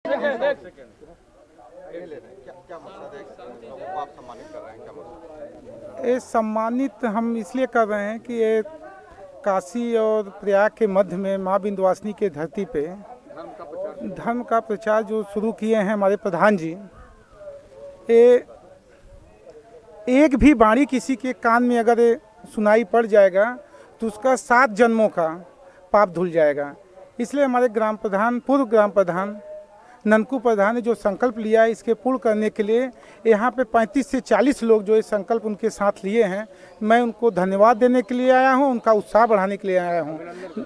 क्या मकसद है, लोगों को आप सम्मानित कर रहे हैं, क्या मकसद? ये सम्मानित हम इसलिए कर रहे हैं कि ये काशी और प्रयाग के मध्य में माँ विंध्यवासिनी के धरती पे धर्म का प्रचार जो शुरू किए हैं हमारे प्रधान जी, ये एक भी वाणी किसी के कान में अगर सुनाई पड़ जाएगा तो उसका 7 जन्मों का पाप धुल जाएगा। इसलिए हमारे ग्राम प्रधान, पूर्व ग्राम प्रधान ननकू प्रधान ने जो संकल्प लिया है, इसके पूर्ण करने के लिए यहाँ पे 35 से 40 लोग जो ये संकल्प उनके साथ लिए हैं, मैं उनको धन्यवाद देने के लिए आया हूँ, उनका उत्साह बढ़ाने के लिए आया हूँ,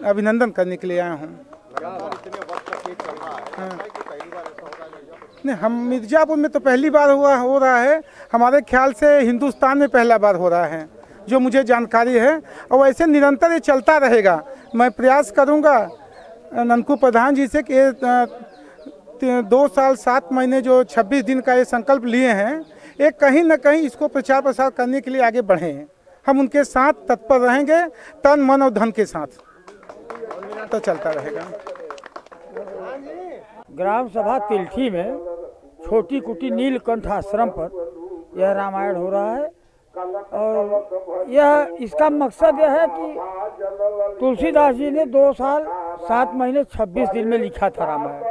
अभिनंदन करने के लिए आया हूँ। नहीं, हम मिर्ज़ापुर में तो पहली बार हो रहा है, हमारे ख्याल से हिंदुस्तान में पहला बार हो रहा है जो मुझे जानकारी है, और ऐसे निरंतर ये चलता रहेगा। मैं प्रयास करूँगा ननकू प्रधान जी से कि 2 साल 7 महीने जो 26 दिन का ये संकल्प लिए हैं, ये कहीं न कहीं इसको प्रचार प्रसार करने के लिए आगे बढ़ें। हम उनके साथ तत्पर रहेंगे, तन मन और धन के साथ, तो चलता रहेगा। ग्राम सभा तिल्ठी में छोटी कुटी नीलकंठ आश्रम पर यह रामायण हो रहा है, और यह इसका मकसद यह है कि तुलसीदास जी ने 2 साल 7 महीने 26 दिन में लिखा था रामायण।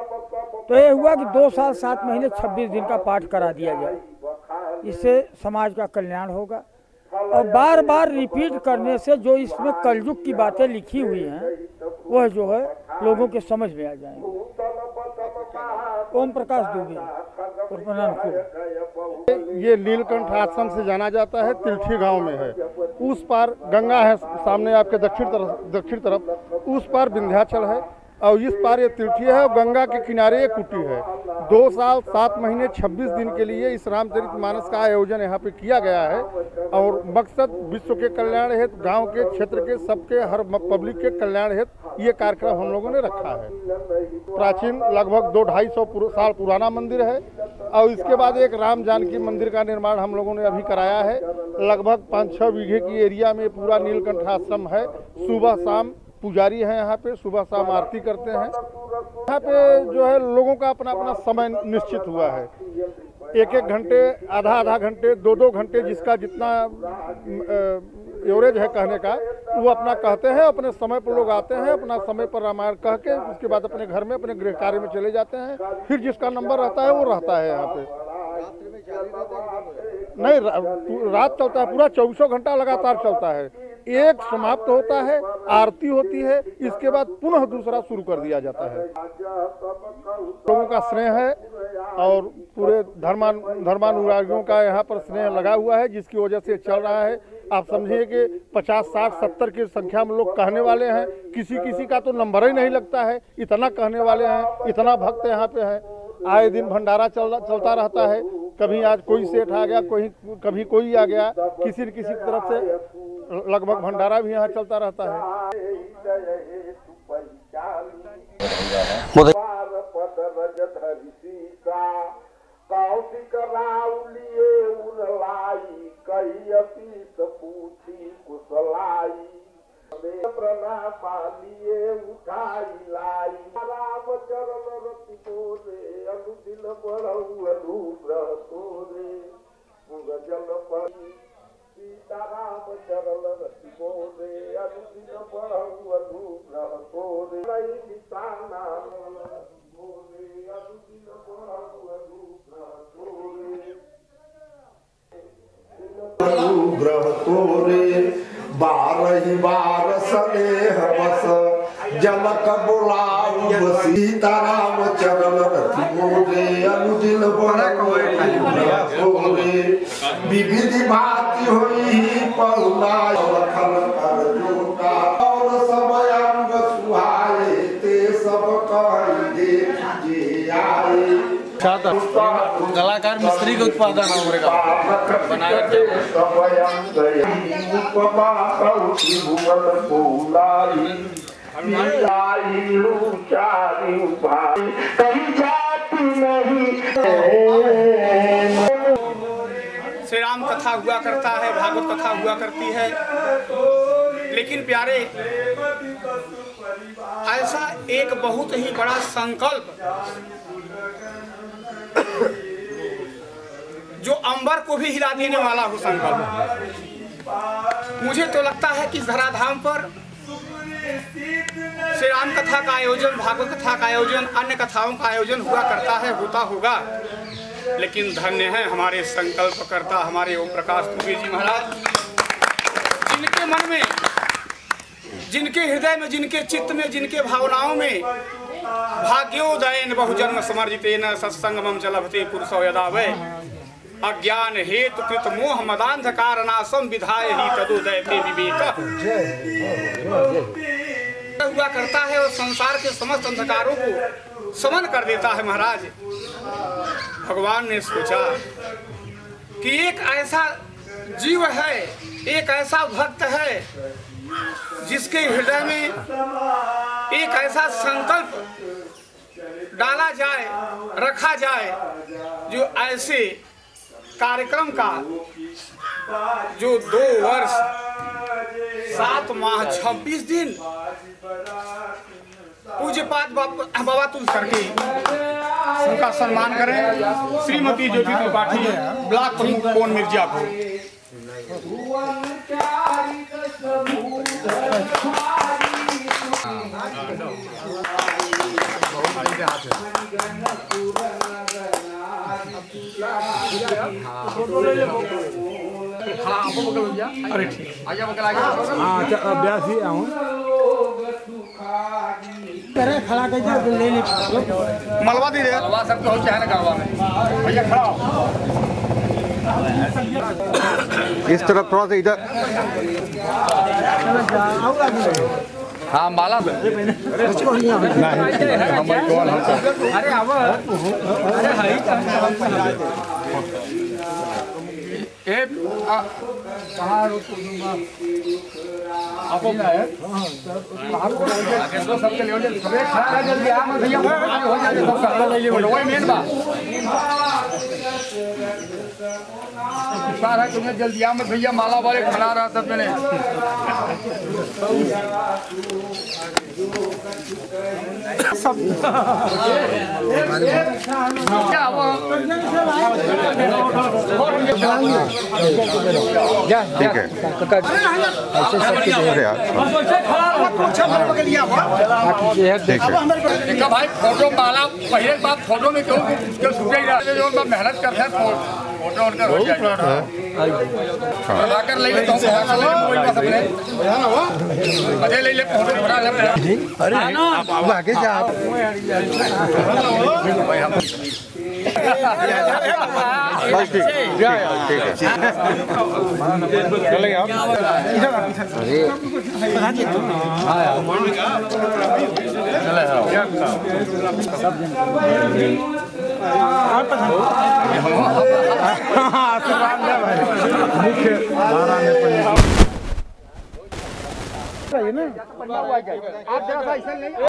तो ये हुआ कि 2 साल 7 महीने 26 दिन का पाठ करा दिया जाए, इससे समाज का कल्याण होगा। और बार बार रिपीट करने से जो इसमें कलयुग की बातें लिखी हुई हैं वह जो है लोगों के समझ में आ जाएंगे। ओम प्रकाश दुबे। ये नीलकंठ आश्रम से जाना जाता है, तिल्ठी गांव में है। उस पार गंगा है, सामने आपके दक्षिण तरफ उस पार विंध्याचल है, और इस पार ये तिल्ठी है, और गंगा के किनारे ये कुटी है। 2 साल 7 महीने 26 दिन के लिए इस रामचरितमानस का आयोजन यहाँ पे किया गया है, और मकसद विश्व के कल्याण हेतु, गांव के क्षेत्र के सबके हर पब्लिक के कल्याण हेतु ये कार्यक्रम हम लोगों ने रखा है। प्राचीन लगभग 200-250 साल पुराना मंदिर है, और इसके बाद एक राम जानकी मंदिर का निर्माण हम लोगों ने अभी कराया है। लगभग 5-6 बीघे की एरिया में पूरा नीलकंठ आश्रम है। सुबह शाम पुजारी हैं यहाँ पे, सुबह शाम आरती करते हैं। यहाँ पे जो है लोगों का अपना अपना समय निश्चित हुआ है, 1-1 घंटे, आधा घंटे, 2-2 घंटे, जिसका जितना एवरेज है कहने का, वो अपना कहते हैं। अपने समय पर लोग आते हैं, अपना समय पर रामायण कह के उसके बाद अपने घर में अपने गृह कार्य में चले जाते हैं। फिर जिसका नंबर रहता है वो रहता है यहाँ पे। नहीं, रात चलता है, पूरा 24 घंटा लगातार चलता है। एक समाप्त होता है, आरती होती है, इसके बाद पुनः दूसरा शुरू कर दिया जाता है। लोगों का स्नेह है और पूरे धर्मानुरागियों का यहाँ पर स्नेह लगा हुआ है, जिसकी वजह से चल रहा है। आप समझिए कि 50, 60, 70 की संख्या में लोग कहने वाले हैं। किसी का तो नंबर ही नहीं लगता है, इतना कहने वाले हैं, इतना भक्त यहाँ पे है। आए दिन भंडारा चलता रहता है। कभी आज कोई सेठ आ गया, कभी कोई आ गया, किसी न किसी तरफ से लगभग भंडारा भी यहाँ चलता रहता है। बारही बार स्नेह बस जनक बुलाऊ सीताराम चरण रति मोरे अनुदिन बोले विविधि भांति होई पहुना लखन कर जोटा और सब अंग सुहाए ते सब कहि देखिए आए। कलाकार मिस्त्री का उत्पादन श्री राम कथा हुआ करता है, भागवत कथा हुआ करती है, लेकिन प्यारे ऐसा एक बहुत ही बड़ा संकल्प स्वर को भी हिला देने वाला हो संकल्प। मुझे तो लगता है कि धराधाम पर श्री राम कथा का आयोजन, भागवत कथा का आयोजन, अन्य कथाओं का आयोजन हुआ करता है, होता होगा, लेकिन धन्य है हमारे संकल्प करता हमारे ओम प्रकाश दुबे जी महाराज, जिनके मन में, जिनके हृदय में, जिनके चित्त में, जिनके भावनाओं में भाग्योदयन बहुजन्म समर्जितेन सत्संगमं च लभते पुरुषो यदा वै अज्ञान हेतु कृत मोह मदांधकार नाशम विधाय ही तदोदयते विवेक हुआ करता है और संसार के समस्त अंधकारों को समन कर देता है। महाराज, भगवान ने सोचा कि एक ऐसा जीव है, एक ऐसा भक्त है जिसके हृदय में एक ऐसा संकल्प डाला जाए, रखा जाए, जो ऐसे कार्यक्रम का जो 2 वर्ष 7 माह 26 दिन पूज्यपाद बाबा तुलसर के उनका सम्मान करें। श्रीमती ज्योति त्रिपाठी, ब्लॉक प्रमुख कोन मिर्जापुर। अरे ठीक, अभ्यास ही आऊँ खड़ा कर ले ले मलवा दी मलवा सबको हो चाहे ना गाँव में भैया खड़ा हो। इस तरफ थोड़ा सा इधर। हाँ माला तुम्हें जल्दी आ मत भैया, माला वाले खड़ा रहा सब मैंने सब ठीक है। देखा भाई, फोटो माला पहले बात फोटो में क्यों जो मेहनत करते हैं फोटो उनका हो जाए कर ले लेता हूँ अरे ले ले फोटो बना ले। अरे आगे जा बस ठीक है चलेंगे आप। आप जरा सा ऐसा नहीं